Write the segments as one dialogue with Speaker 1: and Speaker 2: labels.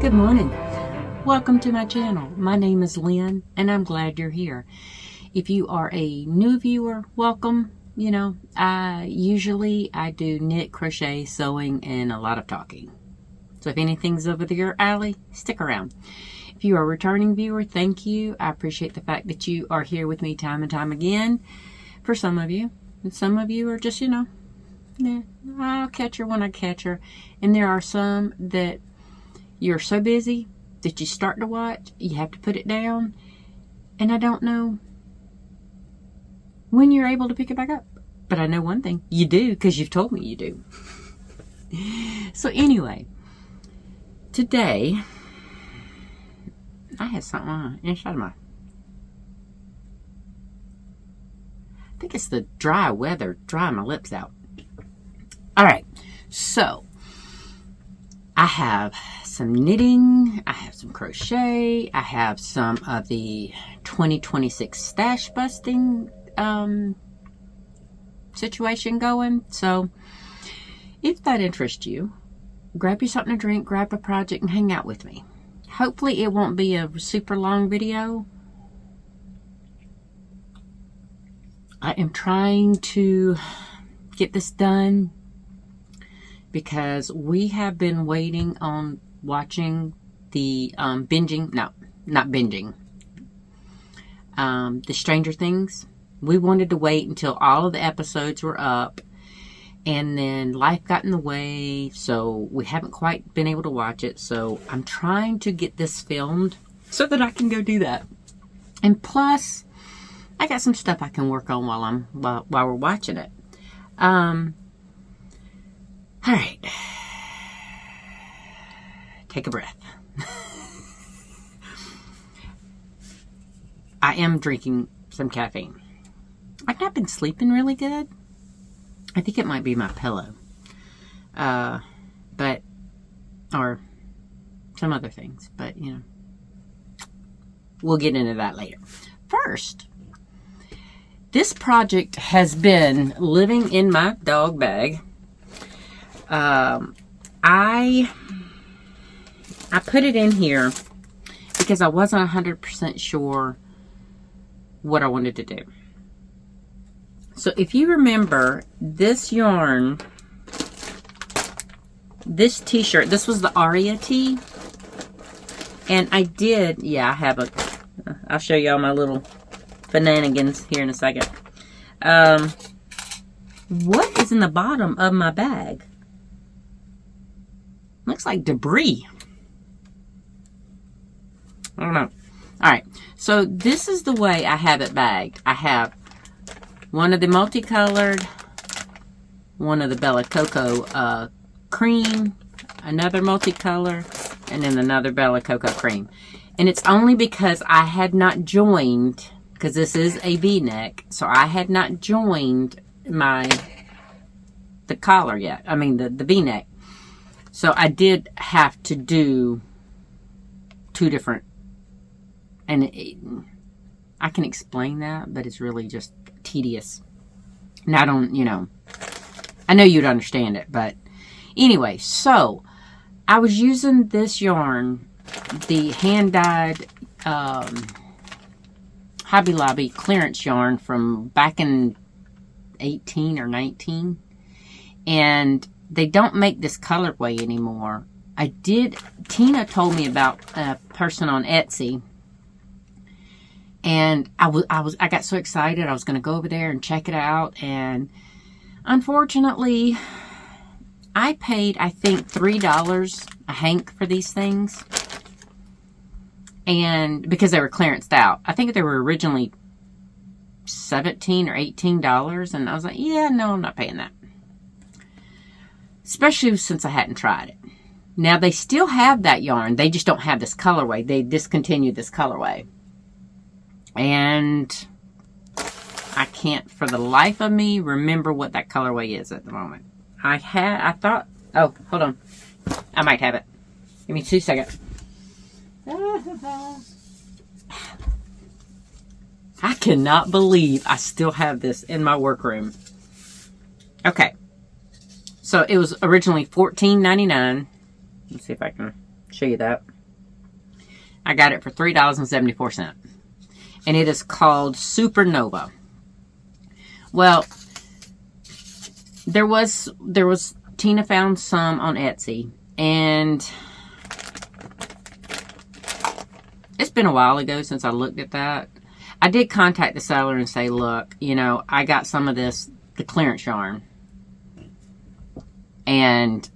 Speaker 1: Good morning. Welcome to my channel. My name is Lynn and I'm glad you're here. If you are a new viewer, welcome. You know, I do knit, crochet, sewing, and a lot of talking. So if anything's over your alley, stick around. If you are a returning viewer, thank you. I appreciate the fact that you are here with me time and time again. For some of you, and some of you are just, I'll catch her when I catch her. And there are some that you're so busy that you start to watch, you have to put it down, and I don't know when you're able to pick it back up. But I know one thing, you do, because you've told me you do. So anyway, today, I had something on inside of I think it's the dry weather, drying my lips out. Alright, so, I have some knitting, I have some crochet, I have some of the 2026 stash busting situation going. So if that interests you, grab you something to drink, grab a project, and hang out with me. Hopefully it won't be a super long video. I am trying to get this done because we have been waiting on watching the the Stranger Things. We wanted to wait until all of the episodes were up, and then life got in the way, so we haven't quite been able to watch it. So I'm trying to get this filmed so that I can go do that. And plus, I got some stuff I can work on while we're watching it. All right. Take a breath. I am drinking some caffeine. I've not been sleeping really good. I think it might be my pillow. Or some other things. But, we'll get into that later. First, this project has been living in my dog bag. I put it in here because I wasn't 100% sure what I wanted to do. So if you remember this yarn, this t-shirt, this was the Arya tee. And I have I'll show y'all my little shenanigans here in a second. What is in the bottom of my bag? Looks like debris. I don't know. Alright, so this is the way I have it bagged. I have one of the multicolored, one of the Bella Cocoa cream, another multicolor, and then another Bella Cocoa cream. And it's only because I had not joined, because this is a V-neck, so I had not joined the collar yet. I mean the V-neck. So I did have to do two different, and I can explain that, but it's really just tedious. And I don't, I know you'd understand it, but anyway, so I was using this yarn, the hand-dyed Hobby Lobby clearance yarn from back in 18 or 19, and they don't make this colorway anymore. Tina told me about a person on Etsy, and I got so excited I was going to go over there and check it out, and unfortunately I paid, I think, $3 a hank for these things, and because they were clearanced out. I think they were originally $17 or $18, and I was like, yeah, no, I'm not paying that. Especially since I hadn't tried it. Now, they still have that yarn. They just don't have this colorway. They discontinued this colorway. And I can't, for the life of me, remember what that colorway is at the moment. I thought, oh, hold on. I might have it. Give me 2 seconds. I cannot believe I still have this in my workroom. Okay. So it was originally $14.99. Let's see if I can show you that. I got it for $3.74. And it is called Supernova. Well, there was Tina found some on Etsy, and it's been a while ago since I looked at that. I did contact the seller and say, look, you know, I got some of this, the clearance yarn, and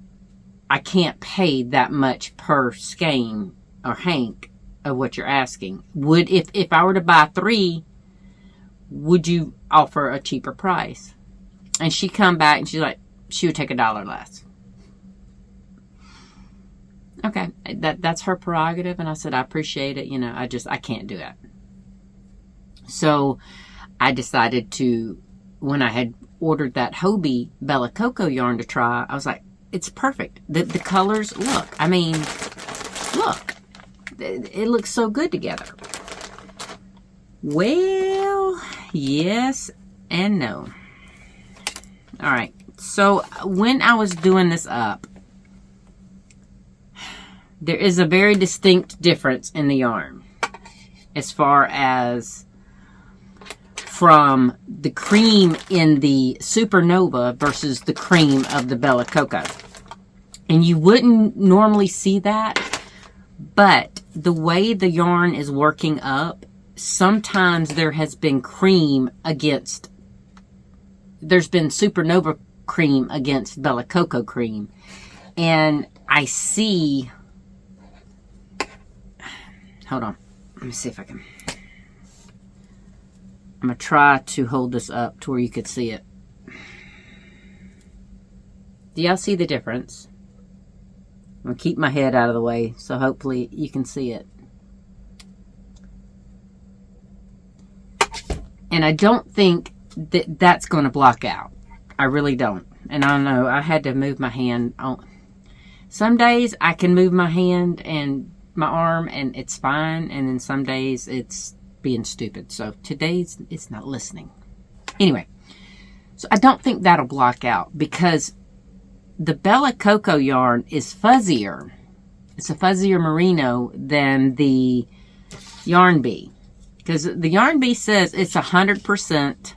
Speaker 1: I can't pay that much per skein or hank of what you're asking. If I were to buy 3, would you offer a cheaper price? And she come back and she's like, she would take $1 less. Okay, that's her prerogative. And I said, I appreciate it. You know, I can't do that. So I decided to, when I had ordered that Hobie Bella Coco yarn to try, I was like, it's perfect. The colors, look, I mean, look, it looks so good together. Well, yes and no. All right. So when I was doing this up, there is a very distinct difference in the yarn as far as from the cream in the Supernova versus the cream of the Bella Coco. And you wouldn't normally see that, but the way the yarn is working up, sometimes there has been cream against, there's been Supernova cream against Bella Coco cream. And I see, hold on, let me see if I can, I'm going to try to hold this up to where you could see it. Do y'all see the difference? I'm going to keep my head out of the way, so hopefully you can see it. And I don't think that that's going to block out. I really don't. And I don't know, I had to move my hand. Some days I can move my hand and my arm and it's fine. And then some days it's being stupid. So today's it's not listening. Anyway, so I don't think that'll block out because the Bella Coco yarn is fuzzier. It's a fuzzier merino than the Yarn Bee. Because the Yarn Bee says it's 100%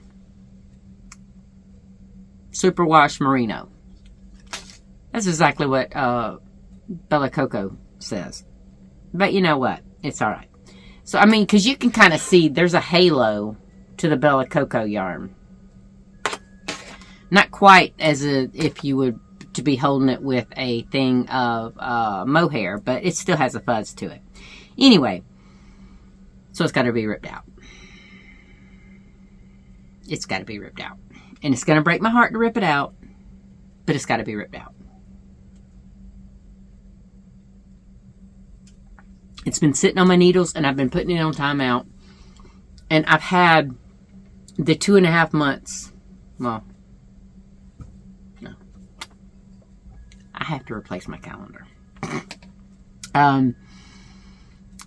Speaker 1: superwash merino. That's exactly what Bella Coco says. But you know what? It's all right. So, I mean, because you can kind of see there's a halo to the Bella Coco yarn. Not quite as if you would to be holding it with a thing of mohair, but it still has a fuzz to it. Anyway, so it's got to be ripped out. It's got to be ripped out. And it's going to break my heart to rip it out, but it's got to be ripped out. It's been sitting on my needles, and I've been putting it on timeout. And I've had the 2.5 months. Well, no. I have to replace my calendar.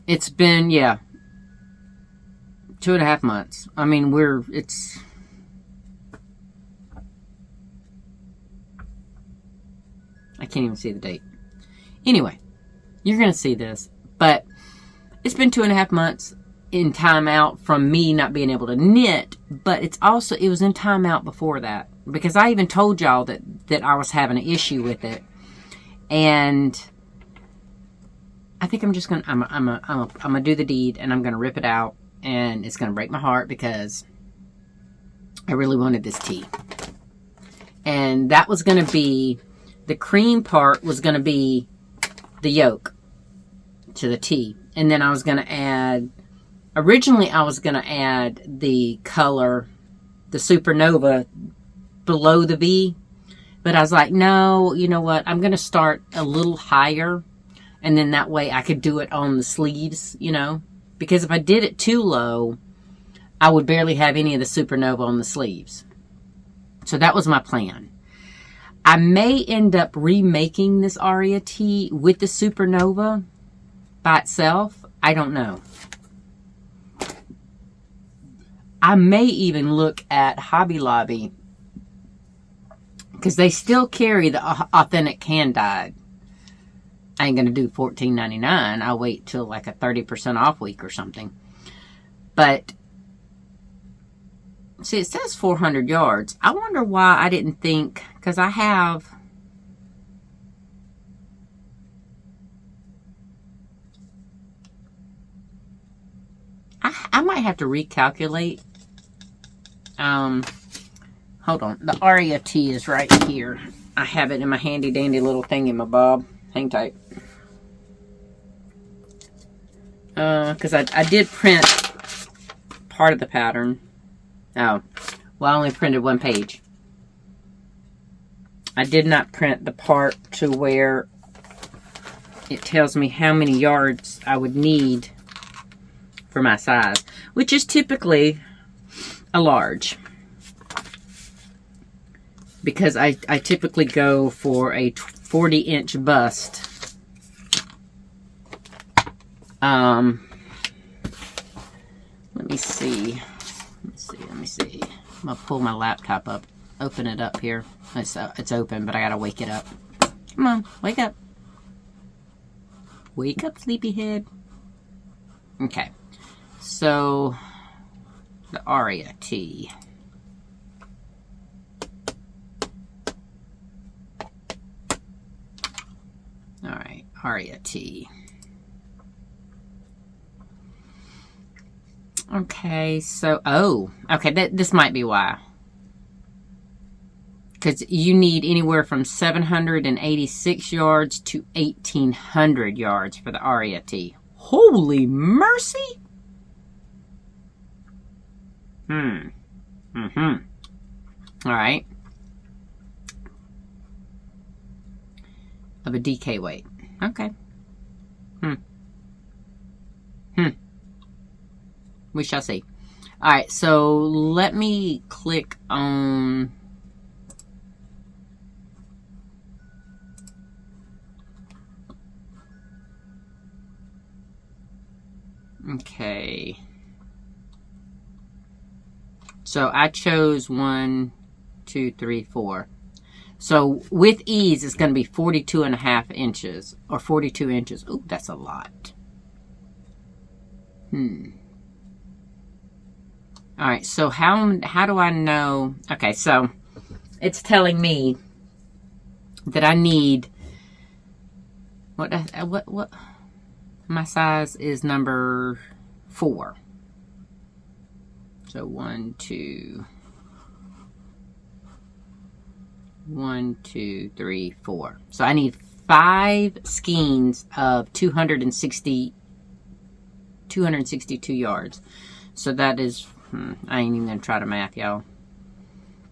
Speaker 1: It's been, 2.5 months. I mean, I can't even see the date. Anyway, you're going to see this. But it's been 2.5 months in timeout from me not being able to knit. But it was in timeout before that. Because I even told y'all that I was having an issue with it. And I think I'm just going to, I'm going to do the deed and I'm going to rip it out. And it's going to break my heart because I really wanted this tee. And that was going to be, the cream part was going to be the yoke to the tee. And then I was going to add, originally I was going to add the color, the Supernova below the V. But I was like, no, you know what? I'm going to start a little higher. And then that way I could do it on the sleeves, you know. Because if I did it too low, I would barely have any of the Supernova on the sleeves. So that was my plan. I may end up remaking this Arya tee with the Supernova by itself. I don't know. I may even look at Hobby Lobby because they still carry the authentic hand-dyed I ain't going to do $14.99. I'll wait till like a 30% off week or something. But, see, it says 400 yards. I wonder why I didn't think, because I have, I might have to recalculate. Hold on. The Arya tee is right here. I have it in my handy dandy little thing in my bob. Hang tight. Because I did print part of the pattern. Oh, well, I only printed one page. I did not print the part to where it tells me how many yards I would need for my size, which is typically a large. Because I typically go for a 40-inch bust. Let me see. Let me see. I'm going to pull my laptop up. Open it up here. It's open, but I got to wake it up. Come on, wake up. Wake up, sleepyhead. Okay. So, the Arya tee. Alright, Arya tee. Okay, so, okay, this might be why. Because you need anywhere from 786 yards to 1,800 yards for the Arya tee. Holy mercy! Alright. Of a DK weight. Okay. We shall see. Alright, so let me click on... Okay. So I chose 1, 2, 3, 4. So with ease, it's going to be 42.5 inches or 42 inches. Ooh, that's a lot. All right. So how do I know? Okay. So it's telling me that I need what my size is number 4. So 1, 2, 3, 4. So I need 5 skeins of 262 yards. So that is, I ain't even gonna try to math, y'all.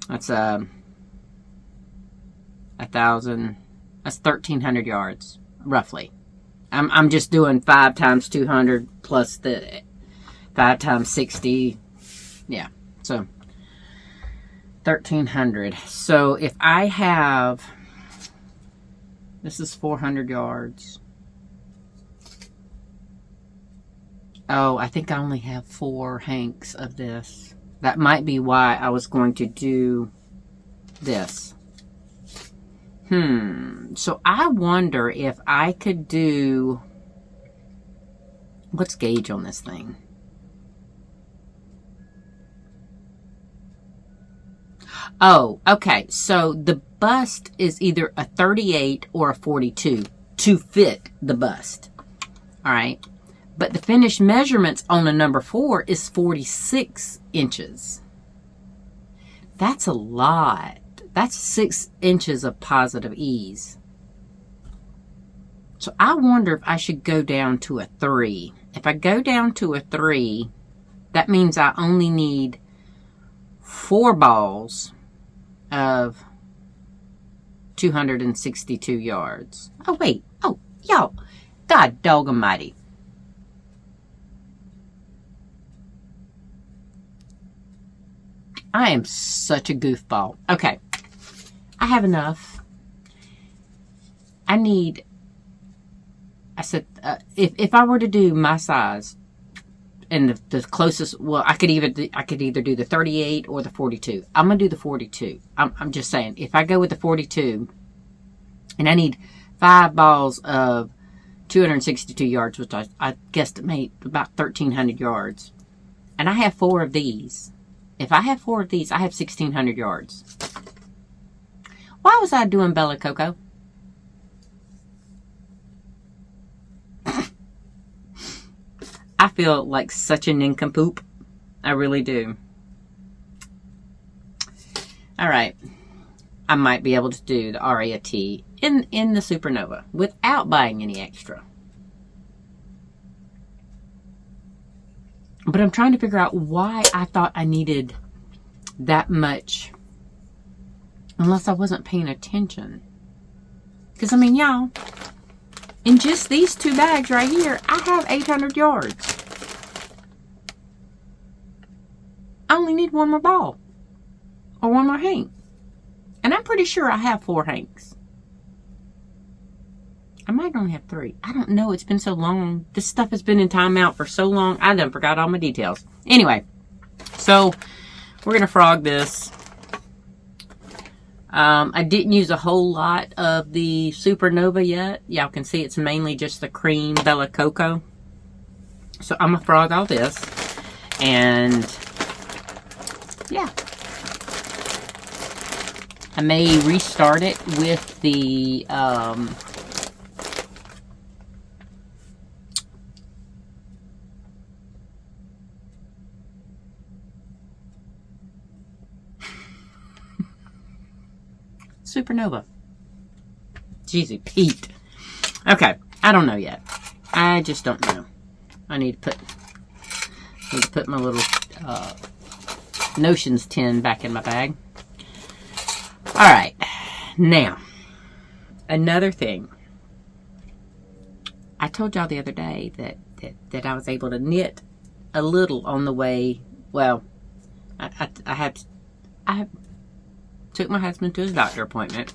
Speaker 1: That's 1,000. That's 1,300 yards, roughly. I'm just doing 5 times 200 plus the 5 times 60. Yeah, so 1,300. So if I have, this is 400 yards. Oh, I think I only have 4 hanks of this. That might be why I was going to do this. So I wonder if I could do, what's gauge on this thing? Oh, okay. So the bust is either a 38 or a 42 to fit the bust. All right. But the finished measurements on a number 4 is 46 inches. That's a lot. That's 6 inches of positive ease. So I wonder if I should go down to a 3. If I go down to a 3, that means I only need 4 balls of 262 yards. Oh, wait. Oh, y'all. God dog almighty. I am such a goofball. Okay. I have enough. I need, I said, if I were to do my size, and the closest, well, I could either do the 38 or the 42. I'm going to do the 42. I'm just saying, if I go with the 42, and I need 5 balls of 262 yards, which I guesstimate about 1,300 yards. And I have 4 of these. If I have 4 of these, I have 1,600 yards. Why was I doing Bella Coco? I feel like such a nincompoop. I really do. Alright. I might be able to do the Arya T in the Supernova without buying any extra. But I'm trying to figure out why I thought I needed that much. Unless I wasn't paying attention. Because, I mean, y'all, in just these 2 bags right here, I have 800 yards. I only need 1 more ball. Or 1 more hank. And I'm pretty sure I have 4 hanks. I might only have 3. I don't know. It's been so long. This stuff has been in timeout for so long. I done forgot all my details. Anyway. So, we're going to frog this. I didn't use a whole lot of the Supernova yet. Y'all can see it's mainly just the cream Bella Coco. So, I'm going to frog all this. And, yeah. I may restart it with the Supernova. Jeezy Pete. Okay, I don't know yet. I just don't know. I need to put my little Notions tin back in my bag. Alright, now, another thing. I told y'all the other day that I was able to knit a little on the way. Well, I took my husband to his doctor appointment.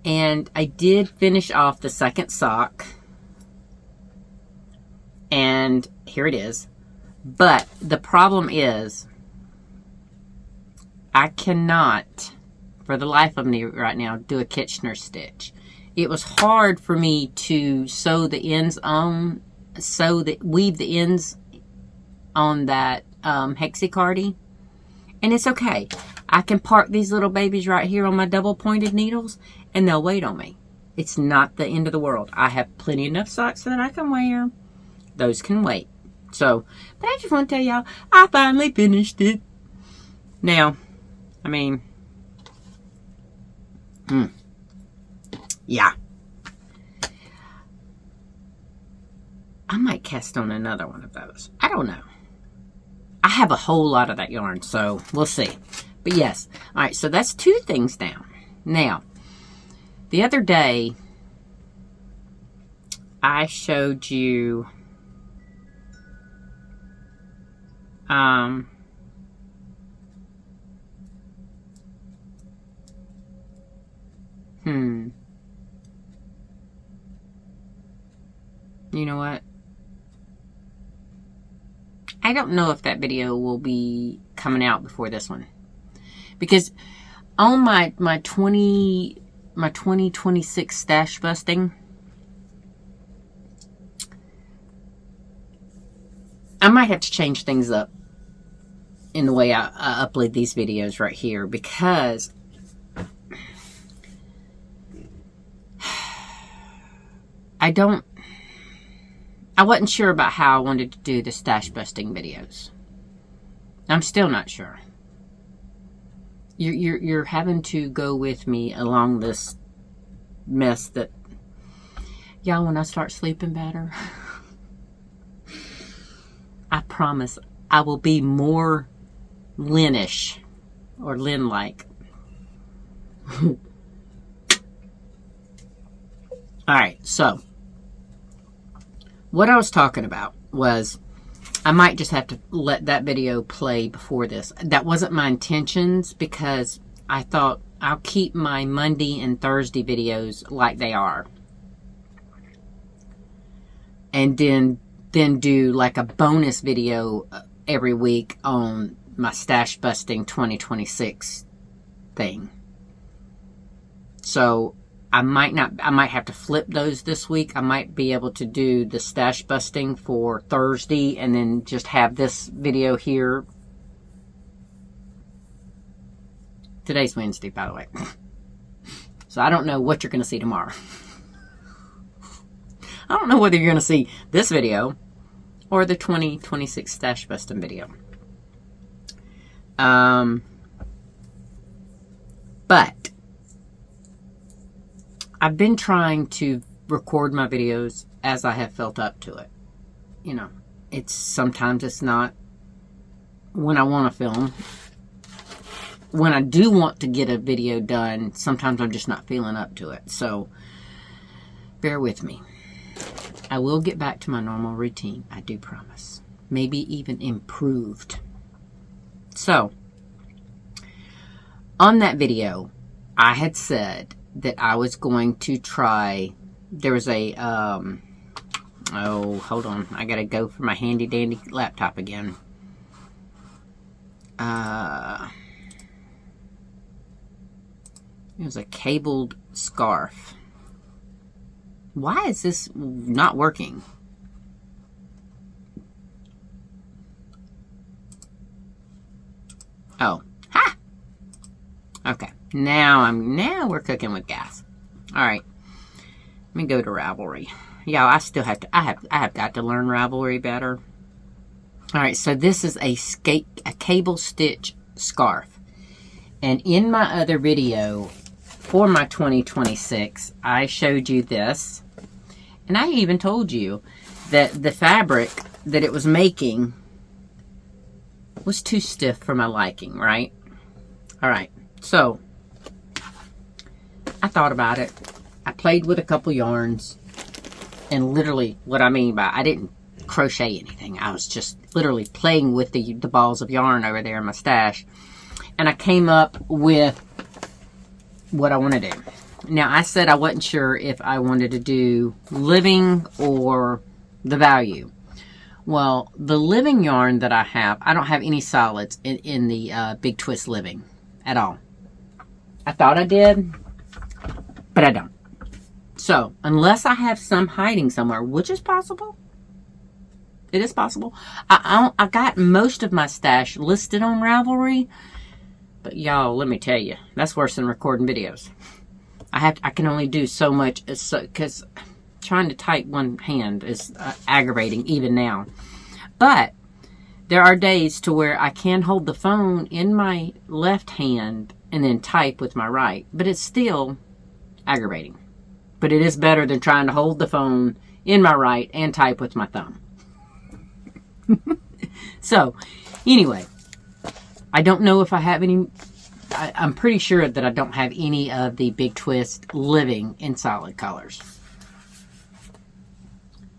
Speaker 1: And I did finish off the second sock. And here it is. But the problem is, I cannot, for the life of me right now, do a Kitchener stitch. It was hard for me to sew the ends on, weave the ends on that hexicardy. And it's okay. I can park these little babies right here on my double pointed needles and they'll wait on me. It's not the end of the world. I have plenty enough socks that I can wear. Those can wait. So, but I just want to tell y'all, I finally finished it. Now, I mean, yeah. I might cast on another one of those. I don't know. I have a whole lot of that yarn, so we'll see. But yes. All right, so that's 2 things down. Now, the other day, I showed you you know what? I don't know if that video will be coming out before this one. Because on my 2026 stash busting, I might have to change things up in the way I upload these videos right here, because I wasn't sure about how I wanted to do the stash busting videos. I'm still not sure. You're having to go with me along this mess that, y'all, when I start sleeping better, I promise I will be more Lynnish or Lynn-like. Alright, so what I was talking about was I might just have to let that video play before this. That wasn't my intentions, because I thought I'll keep my Monday and Thursday videos like they are. And then do like a bonus video every week on my Stash Busting 2026 thing. So I might have to flip those this week. I might be able to do the stash busting for Thursday and then just have this video here. Today's Wednesday, by the way. So I don't know what you're going to see tomorrow. I don't know whether you're going to see this video or the 2026 stash busting video. But I've been trying to record my videos as I have felt up to it. You know, sometimes it's not when I want to film. When I do want to get a video done, sometimes I'm just not feeling up to it. So bear with me. I will get back to my normal routine. I do promise. Maybe even improved. So on that video, I had said that I was going to try. There was a oh, hold on, I gotta go for my handy dandy laptop again. It was a cabled scarf. Why is this not working? Oh, ha! Okay, now we're cooking with gas. All right, let me go to Ravelry. Yeah, I still have to. I have got to learn Ravelry better. All right, so this is a cable stitch scarf, and in my other video for my 2026, I showed you this, and I even told you that the fabric that it was making was too stiff for my liking, right? All right, so I thought about it. I played with a couple yarns, and literally what I mean by I didn't crochet anything. I was just literally playing with the balls of yarn over there in my stash, and I came up with what I want to do. Now, I said I wasn't sure if I wanted to do living or the value. Well, the living yarn that I have, I don't have any solids in the Big Twist Living at all. I thought I did, but I don't. So, unless I have some hiding somewhere, which is possible, it is possible. I got most of my stash listed on Ravelry, but y'all, let me tell you, that's worse than recording videos. I can only do so much because trying to type one hand is aggravating even now. But there are days to where I can hold the phone in my left hand and then type with my right, but it's still aggravating. But it is better than trying to hold the phone in my right and type with my thumb. So, anyway, I don't know if I have any. I'm pretty sure that I don't have any of the Big Twist Living in solid colors,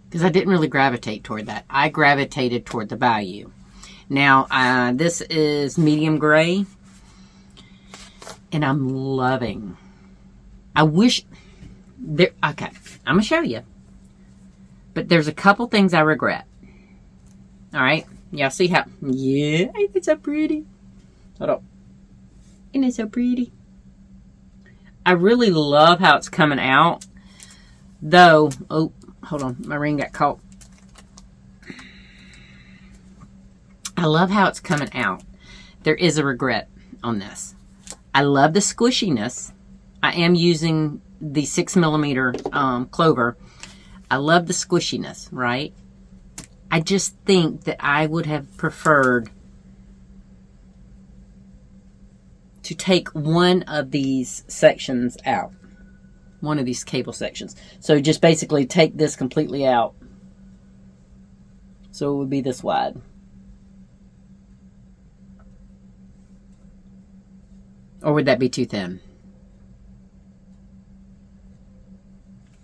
Speaker 1: because I didn't really gravitate toward that. I gravitated toward the value. Now, this is medium gray, and I'm loving. I wish there. Okay, I'm gonna show you, but there's a couple things I regret. All right, y'all see how? Yeah, it's so pretty. Hold on. Isn't it so pretty? I really love how it's coming out. Though, oh, hold on. My ring got caught. I love how it's coming out. There is a regret on this. I love the squishiness. I am using the 6mm clover. I love the squishiness, right? I just think that I would have preferred to take one of these sections out. One of these cable sections. So just basically take this completely out. So it would be this wide. Or would that be too thin?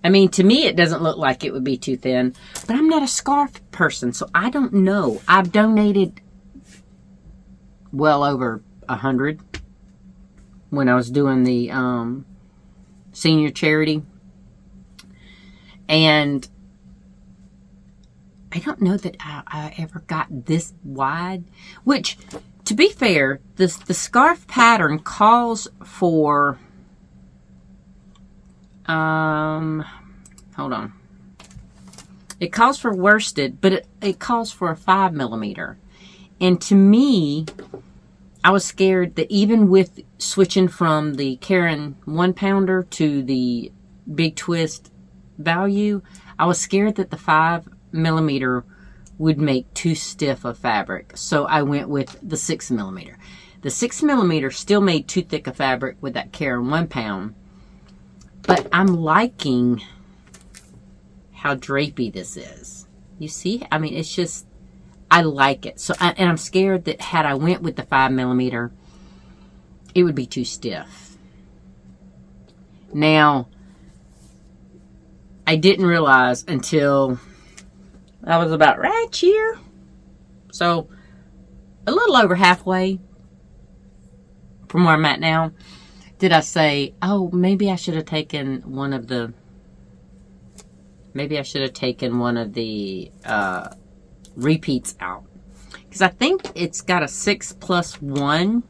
Speaker 1: I mean, to me, it doesn't look like it would be too thin. But I'm not a scarf person, so I don't know. I've donated well over 100 when I was doing the senior charity. And I don't know that I ever got this wide. Which, to be fair, the scarf pattern calls for hold on. It calls for worsted, but it calls for a 5mm. And to me, I was scared that even with switching from the Karen 1-pounder to the Big Twist value, I was scared that the 5mm would make too stiff a fabric. So I went with the 6mm. The 6mm still made too thick a fabric with that Karen 1-pound. But I'm liking how drapey this is. You see? I mean, it's just, I like it. So, and I'm scared that had I went with the 5mm, it would be too stiff. Now, I didn't realize until I was about right here. So, a little over halfway from where I'm at now, did I say, oh, maybe I should have taken one of the repeats out. Because I think it's got a 6+1.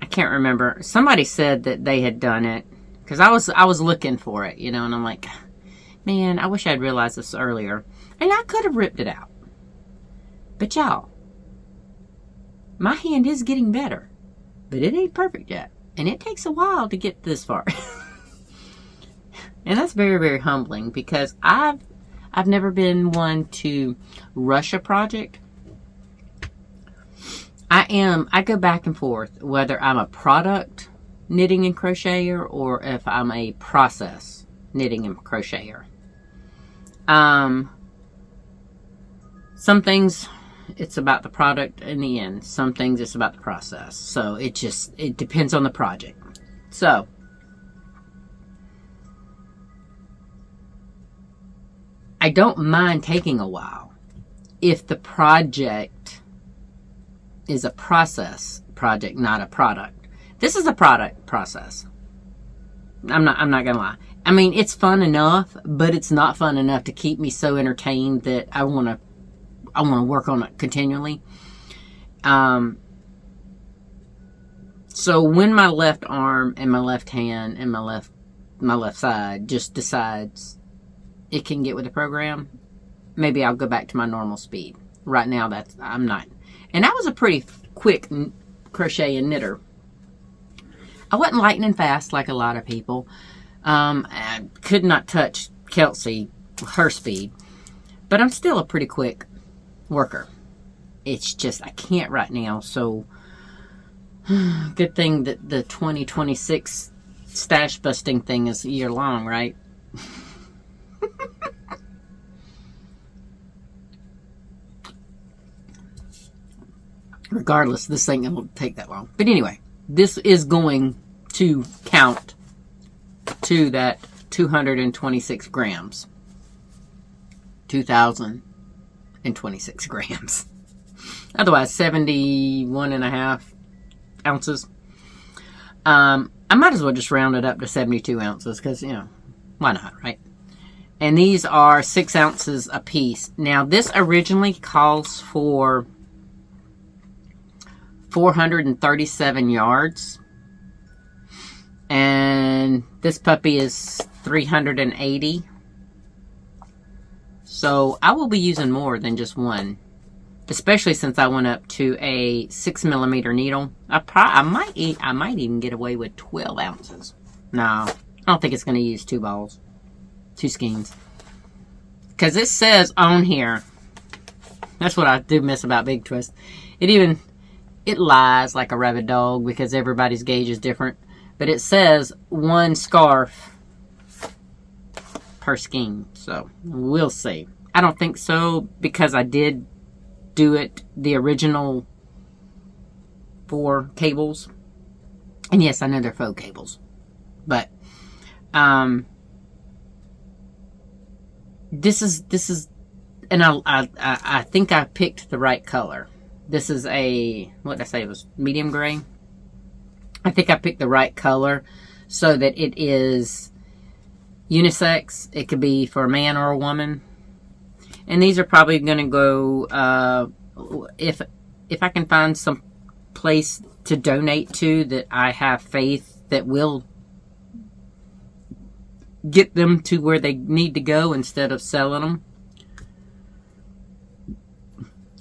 Speaker 1: I can't remember. Somebody said that they had done it. Because I was looking for it, you know, and I'm like, man, I wish I'd realized this earlier. And I could have ripped it out. But y'all, my hand is getting better. But it ain't perfect yet. And it takes a while to get this far. And that's very, very humbling, because I've never been one to rush a project. I go back and forth whether I'm a product knitting and crocheter or if I'm a process knitting and crocheter. Some things it's about the product in the end. Some things it's about the process. So it depends on the project. So I don't mind taking a while if the project is a process project, not a product. This is a product process. I'm not gonna lie. I mean, it's fun enough, but it's not fun enough to keep me so entertained that I want to work on it continually. So when my left arm and my left hand and my left side just decides it can get with the program, maybe I'll go back to my normal speed. Right now, I'm not. And I was a pretty quick crochet and knitter. I wasn't lightning fast like a lot of people. I could not touch Kelsey, her speed. But I'm still a pretty quick worker. It's just I can't right now. So good thing that the 2026 stash busting thing is a year long, right? Regardless, this thing won't take that long. But anyway, this is going to count to that 226 grams. 2,026 grams. Otherwise, 71.5 ounces. I might as well just round it up to 72 ounces because, you know, why not, right? And these are 6 ounces a piece. Now, this originally calls for 437 yards. And this puppy is 380. So I will be using more than just one. Especially since I went up to a 6mm needle. I might even get away with 12 ounces. No, I don't think it's going to use 2 balls. 2 skeins. Because it says on here, that's what I do miss about Big Twist. It lies like a rabid dog because everybody's gauge is different. But it says 1 scarf per skein. So, we'll see. I don't think so because I did do it the original 4 cables. And yes, I know they're faux cables. But, this is, and I think I picked the right color. This is what did I say? It was medium gray. I think I picked the right color so that it is unisex. It could be for a man or a woman. And these are probably going to go, if I can find some place to donate to that I have faith that will get them to where they need to go instead of selling them.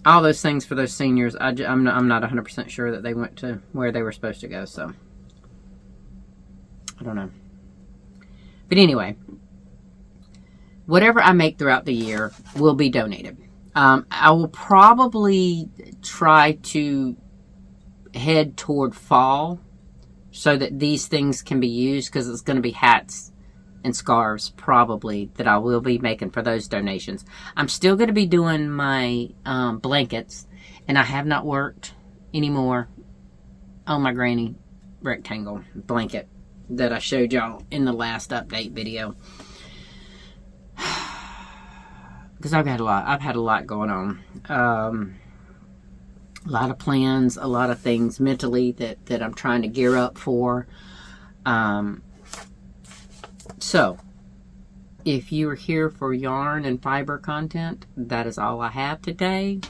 Speaker 1: All those things for those seniors, I'm not 100% sure that they went to where they were supposed to go, so I don't know. But anyway, whatever I make throughout the year will be donated. I will probably try to head toward fall so that these things can be used, because it's going to be hats and scarves probably that I will be making for those donations. I'm still going to be doing my blankets, and I have not worked anymore on my granny rectangle blanket that I showed y'all in the last update video, because I've had a lot going on, a lot of plans, a lot of things mentally that I'm trying to gear up for. So, if you are here for yarn and fiber content, that is all I have today.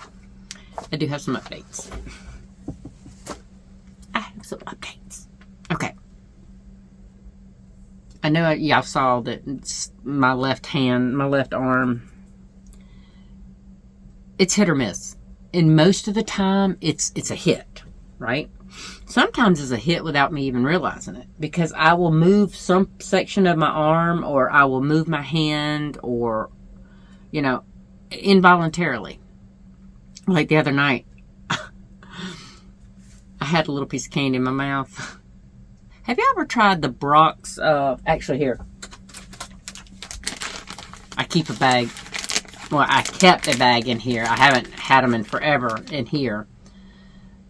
Speaker 1: I do have some updates. Okay. I know y'all saw that my left arm, it's hit or miss. And most of the time, it's a hit, right? Sometimes it's a hit without me even realizing it, because I will move some section of my arm, or I will move my hand, or, involuntarily. Like the other night, I had a little piece of candy in my mouth. Have you ever tried the Brock's, actually here, I keep a bag. Well, I kept a bag in here. I haven't had them in forever in here.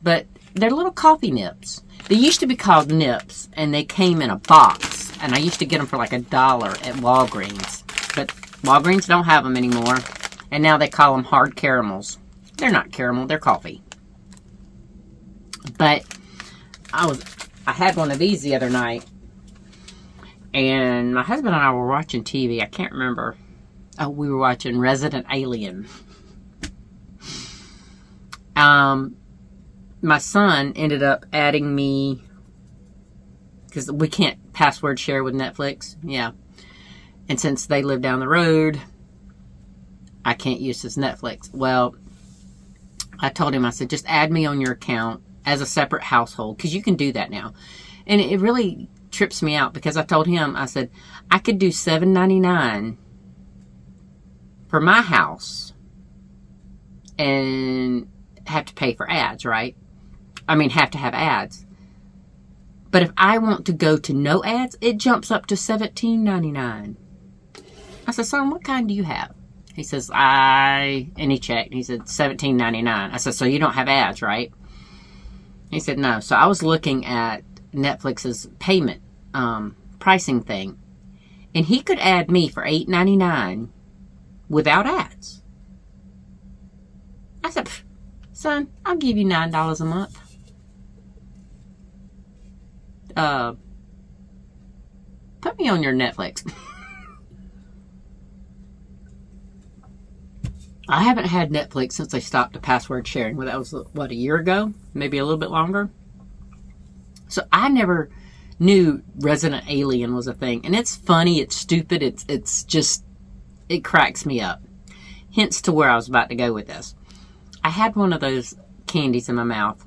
Speaker 1: But they're little coffee nips. They used to be called nips, and they came in a box. And I used to get them for like $1 at Walgreens. But Walgreens don't have them anymore. And now they call them hard caramels. They're not caramel, they're coffee. But I had one of these the other night. And my husband and I were watching TV. I can't remember. Oh, we were watching Resident Alien. My son ended up adding me, because we can't password share with Netflix. Yeah. And since they live down the road, I can't use his Netflix. Well, I told him, I said, just add me on your account as a separate household, because you can do that now. And it really trips me out, because I told him, I said, I could do $7.99 for my house and have to pay for ads, right? I mean, have to have ads. But if I want to go to no ads, it jumps up to $17.99. I said, son, what kind do you have? He says, and he checked. He said, $17.99. I said, so you don't have ads, right? He said, no. So I was looking at Netflix's payment pricing thing, and he could add me for $8.99 without ads. I said, son, I'll give you $9 a month. Put me on your Netflix. I haven't had Netflix since they stopped the password sharing. Well, that was, what, a year ago? Maybe a little bit longer? So I never knew Resident Alien was a thing. And it's funny, it's stupid, it's just, it cracks me up. Hence to where I was about to go with this. I had one of those candies in my mouth,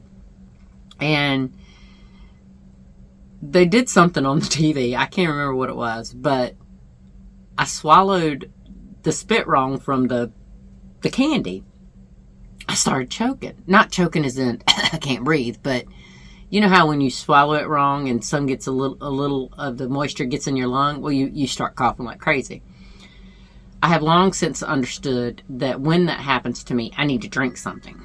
Speaker 1: and they did something on the TV. I can't remember what it was, but I swallowed the spit wrong from the candy. I started choking. Not choking as in I can't breathe, but you know how when you swallow it wrong and some gets a little of the moisture gets in your lung? Well, you start coughing like crazy. I have long since understood that when that happens to me, I need to drink something.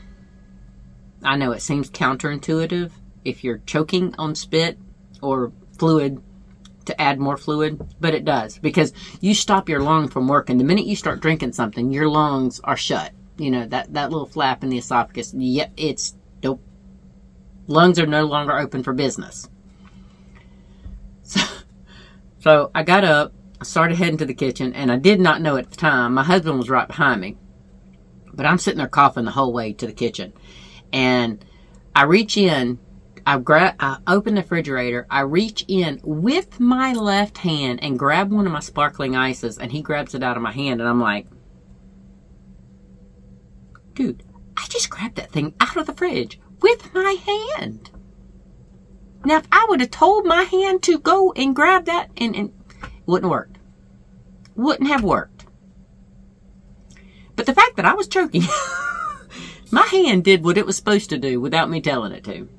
Speaker 1: I know it seems counterintuitive if you're choking on spit or fluid to add more fluid, but it does, because you stop your lung from working. The minute you start drinking something, your lungs are shut. You know, that little flap in the esophagus, yep, it's dope. Lungs are no longer open for business. So I got up, I started heading to the kitchen, and I did not know at the time, my husband was right behind me, but I'm sitting there coughing the whole way to the kitchen. And I reach in I open the refrigerator. I reach in with my left hand and grab one of my sparkling ices, and he grabs it out of my hand, and I'm like, dude, I just grabbed that thing out of the fridge with my hand. Now, if I would have told my hand to go and grab that, and it wouldn't have worked. Wouldn't have worked. But the fact that I was choking, my hand did what it was supposed to do without me telling it to.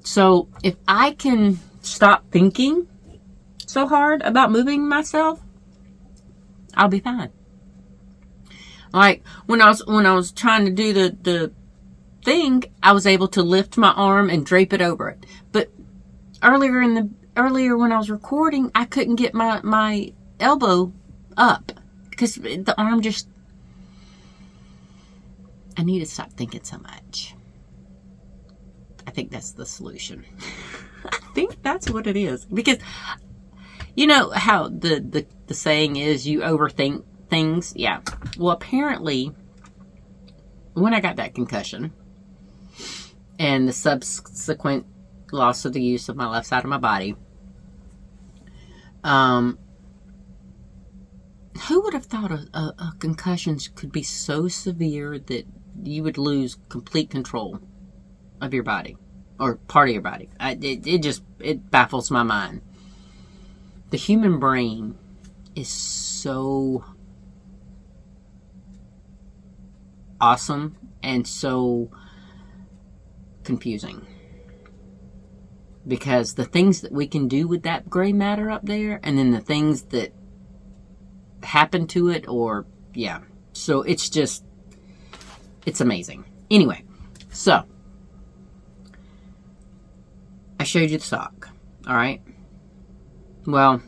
Speaker 1: So if I can stop thinking so hard about moving myself, I'll be fine. Like when I was trying to do the thing, I was able to lift my arm and drape it over it. But earlier when I was recording, I couldn't get my elbow up because the arm just. I need to stop thinking so much. I think that's the solution. I think that's what it is. Because you know how the saying is, you overthink things? Yeah. Well, apparently, when I got that concussion and the subsequent loss of the use of my left side of my body, who would have thought a concussion could be so severe that you would lose complete control of your body or part of your body? It baffles my mind. The human brain is so awesome and so confusing, because the things that we can do with that gray matter up there, and then the things that happen to it, so it's amazing. Anyway, so I showed you the sock, all right? Well,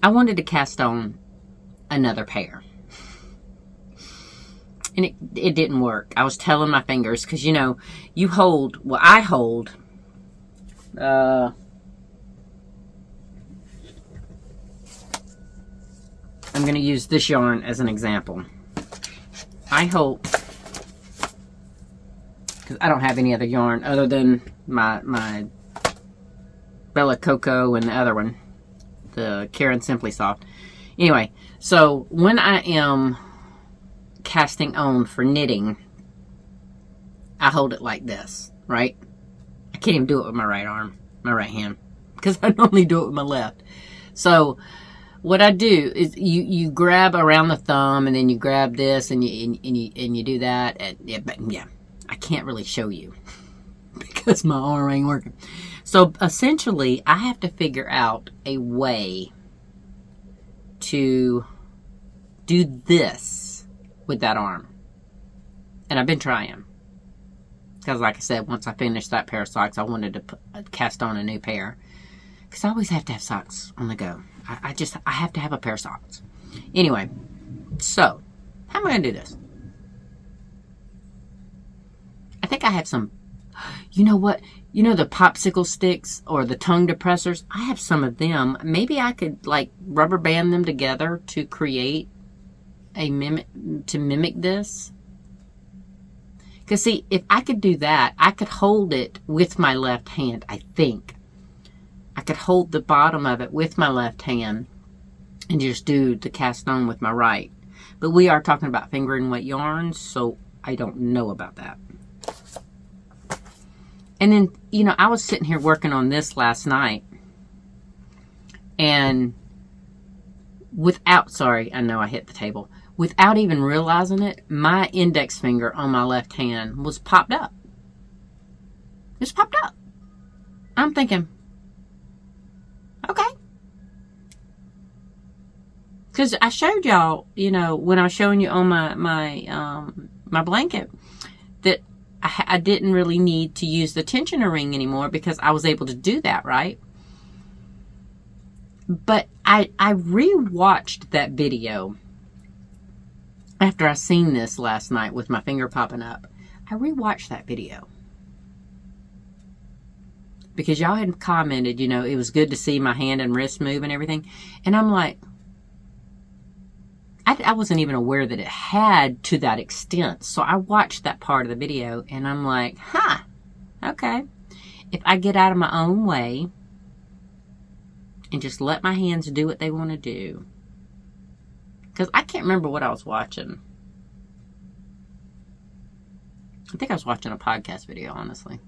Speaker 1: I wanted to cast on another pair. And it didn't work. I was telling my fingers, because, I hold, I'm going to use this yarn as an example. I hope, because I don't have any other yarn other than my Bella Coco and the other one, the Karen Simply Soft. Anyway, so when I am casting on for knitting, I hold it like this, right? I can't even do it with my right arm, my right hand, because I normally do it with my left. So what I do is you grab around the thumb, and then you grab this, and you do that. And I can't really show you because my arm ain't working. So essentially, I have to figure out a way to do this with that arm. And I've been trying. Because like I said, once I finished that pair of socks, I wanted to cast on a new pair. Because I always have to have socks on the go. I have to have a pair of socks. Anyway, so, how am I going to do this? I think I have some, you know what? You know the popsicle sticks or the tongue depressors? I have some of them. Maybe I could like rubber band them together to create to mimic this. Because see, if I could do that, I could hold it with my left hand, I think. I could hold the bottom of it with my left hand and just do the cast on with my right. But we are talking about finger and weight yarns, so I don't know about that. And then, I was sitting here working on this last night. And I know I hit the table. Without even realizing it, my index finger on my left hand was popped up. It's popped up. I'm thinking, okay. Because I showed y'all, when I was showing you on my blanket, that I didn't really need to use the tensioner ring anymore because I was able to do that, right? But I re-watched that video after I seen this last night with my finger popping up. I re-watched that video. Because y'all had commented, it was good to see my hand and wrist move and everything. And I'm like, I wasn't even aware that it had to that extent. So I watched that part of the video and I'm like, okay. If I get out of my own way and just let my hands do what they want to do. Because I can't remember what I was watching. I think I was watching a podcast video, honestly.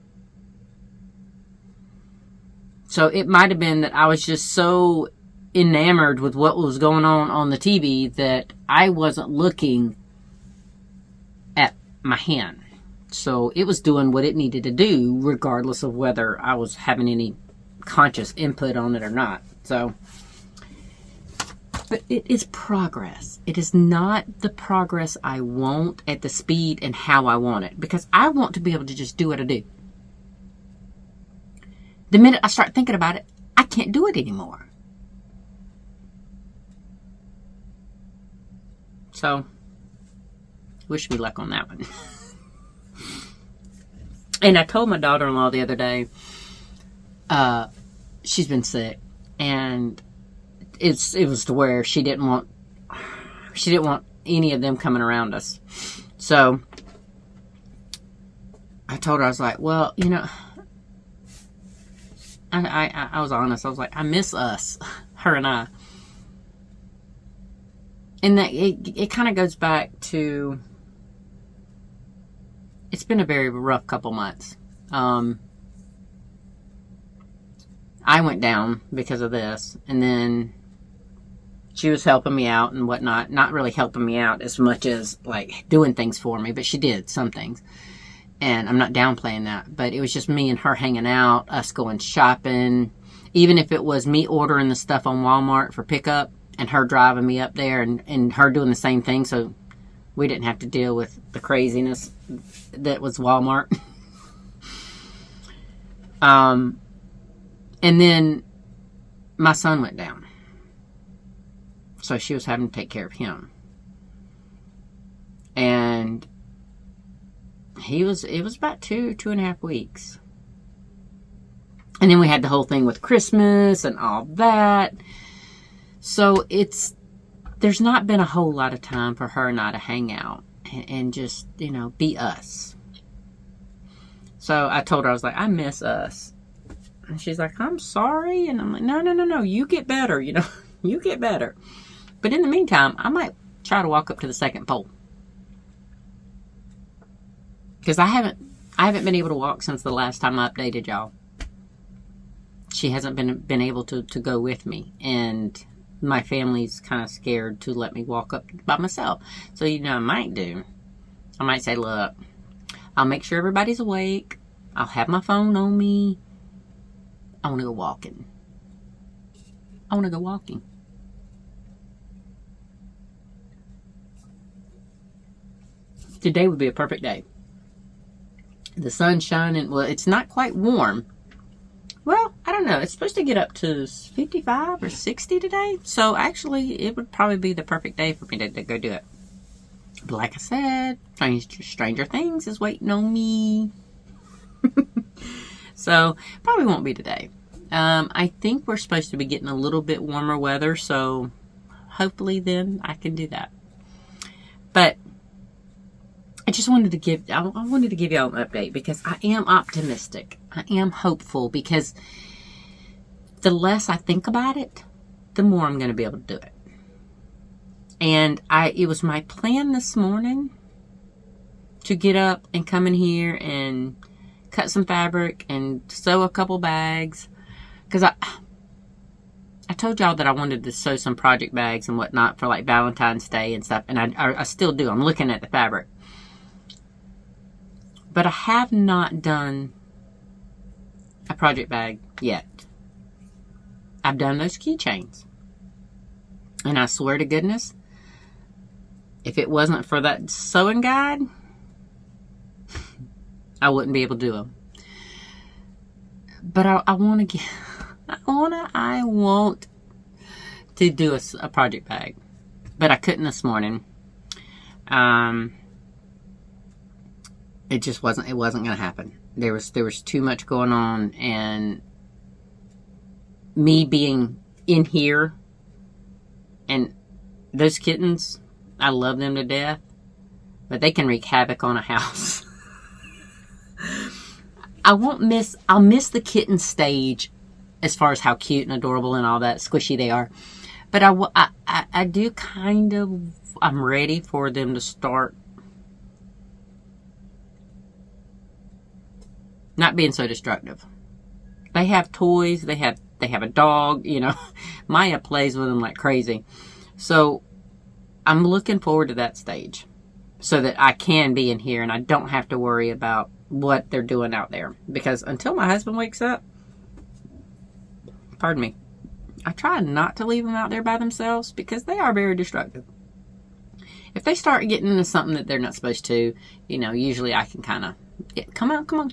Speaker 1: So it might have been that I was just so enamored with what was going on the TV that I wasn't looking at my hand. So it was doing what it needed to do regardless of whether I was having any conscious input on it or not. So, but it is progress. It is not the progress I want at the speed and how I want it, because I want to be able to just do what I do. The minute I start thinking about it, I can't do it anymore. So, wish me luck on that one. And I told my daughter-in-law the other day, she's been sick, and it was to where she didn't want any of them coming around us. So I told her, I was like, well, you know, I was honest. I was like, I miss us, her and I. And that it kind of goes back to, it's been a very rough couple months. I went down because of this, and then she was helping me out and whatnot. Not really helping me out as much as like doing things for me, but she did some things. And I'm not downplaying that, but it was just me and her hanging out, us going shopping. Even if it was me ordering the stuff on Walmart for pickup and her driving me up there and her doing the same thing, so we didn't have to deal with the craziness that was Walmart. And then my son went down. So she was having to take care of him. And it was about 2.5 weeks. And then we had the whole thing with Christmas and all that. So there's not been a whole lot of time for her and I to hang out and just, you know, be us. So I told her, I was like, I miss us. And she's like, I'm sorry. And I'm like, no, you get better, you know, you get better. But in the meantime, I might try to walk up to the second pole. Because I haven't been able to walk since the last time I updated y'all. She hasn't been able to go with me. And my family's kind of scared to let me walk up by myself. So, you know, I might say, look, I'll make sure everybody's awake. I'll have my phone on me. I want to go walking. Today would be a perfect day. The sun's shining. Well, it's not quite warm. Well, I don't know. It's supposed to get up to 55 or 60 today. So actually, it would probably be the perfect day for me to go do it. But like I said, Stranger Things is waiting on me. So probably won't be today. I think we're supposed to be getting a little bit warmer weather. So hopefully then I can do that. But I just wanted to give y'all an update because I am optimistic. I am hopeful because the less I think about it, the more I'm going to be able to do it. And it was my plan this morning to get up and come in here and cut some fabric and sew a couple bags. Because I told y'all that I wanted to sew some project bags and whatnot for like Valentine's Day and stuff. And I still do. I'm looking at the fabric. But I have not done a project bag yet. I've done those keychains. And I swear to goodness, if it wasn't for that sewing guide, I wouldn't be able to do them. But I want to do a project bag. But I couldn't this morning. It just wasn't going to happen. There was too much going on, and me being in here and those kittens, I love them to death, but they can wreak havoc on a house. I'll miss the kitten stage as far as how cute and adorable and all that squishy they are. But I do kind of, I'm ready for them to start not being so destructive. They have toys, they have a dog, you know. Maya plays with them like crazy. So I'm looking forward to that stage so that I can be in here and I don't have to worry about what they're doing out there. Because until my husband wakes up, pardon me, I try not to leave them out there by themselves because they are very destructive. If they start getting into something that they're not supposed to, you know, usually I can kind of, come on.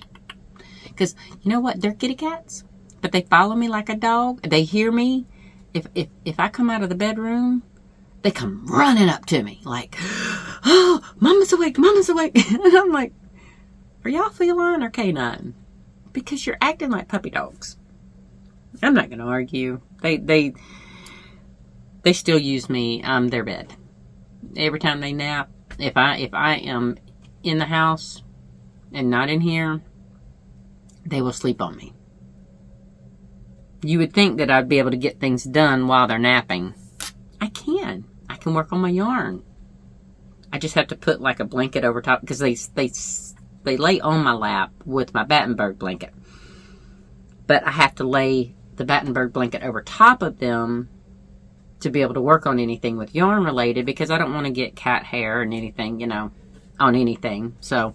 Speaker 1: Because you know what? They're kitty cats, but they follow me like a dog. They hear me. If I come out of the bedroom, they come running up to me like, oh, mama's awake. And I'm like, are y'all feline or canine? Because you're acting like puppy dogs. I'm not going to argue. They still use me. I'm their bed. Every time they nap, if I am in the house and not in here, they will sleep on me. You would think that I'd be able to get things done while they're napping. I can work on my yarn. I just have to put like a blanket over top because they lay on my lap with my Battenberg blanket. But I have to lay the Battenberg blanket over top of them to be able to work on anything with yarn related because I don't want to get cat hair and anything, you know, on anything. So,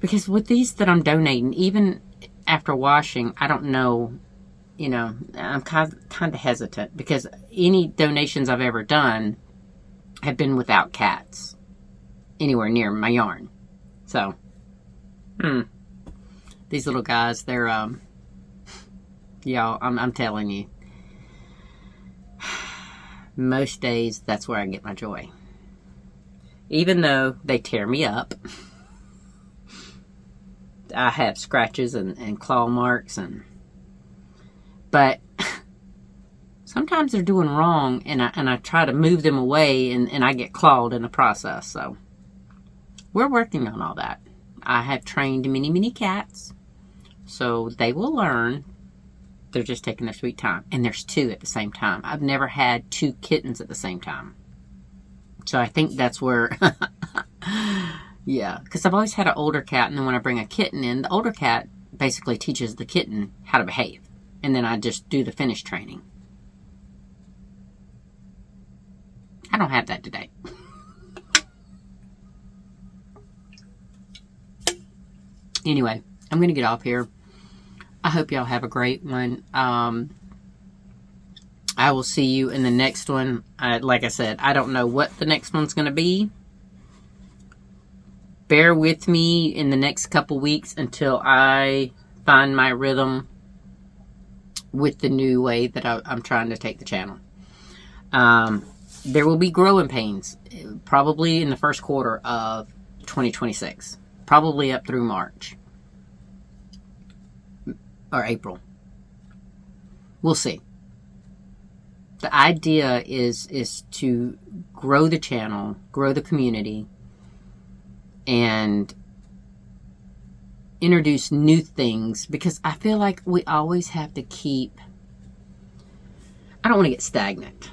Speaker 1: because with these that I'm donating, even after washing, I don't know, you know, I'm kind of hesitant because any donations I've ever done have been without cats anywhere near my yarn. So, these little guys, they're, y'all, I'm telling you, most days that's where I get my joy. Even though they tear me up, I have scratches and claw marks, but sometimes they're doing wrong, and I try to move them away, and I get clawed in the process. So we're working on all that. I have trained many cats, so they will learn. They're just taking their sweet time. And there's 2 at the same time. I've never had 2 kittens at the same time. So I think that's where, yeah. Because I've always had an older cat, and then when I bring a kitten in, the older cat basically teaches the kitten how to behave. And then I just do the finish training. I don't have that today. Anyway, I'm going to get off here. I hope y'all have a great one. I will see you in the next one. Like I said, I don't know what the next one's going to be. Bear with me in the next couple weeks until I find my rhythm with the new way that I'm trying to take the channel. There will be growing pains probably in the first quarter of 2026. Probably up through March. Or April. We'll see. The idea is to grow the channel, grow the community, and introduce new things, because I feel like we always have to keep, I don't want to get stagnant.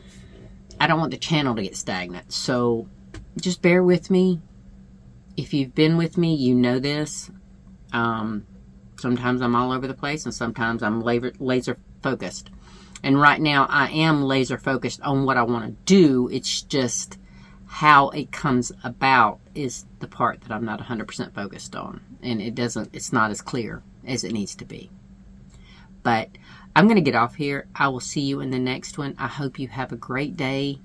Speaker 1: I don't want the channel to get stagnant. So just bear with me. If you've been with me, you know this. Sometimes I'm all over the place, and sometimes I'm laser focused. And right now, I am laser focused on what I want to do. It's just how it comes about is the part that I'm not 100% focused on. And it's not as clear as it needs to be. But I'm going to get off here. I will see you in the next one. I hope you have a great day,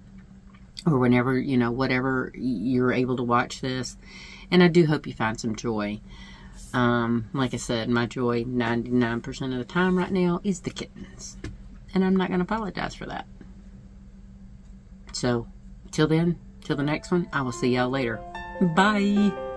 Speaker 1: or whenever, you know, whatever you're able to watch this. And I do hope you find some joy. Like I said, my joy 99% of the time right now is the kittens. And I'm not going to apologize for that. So, till then, till the next one, I will see y'all later. Bye.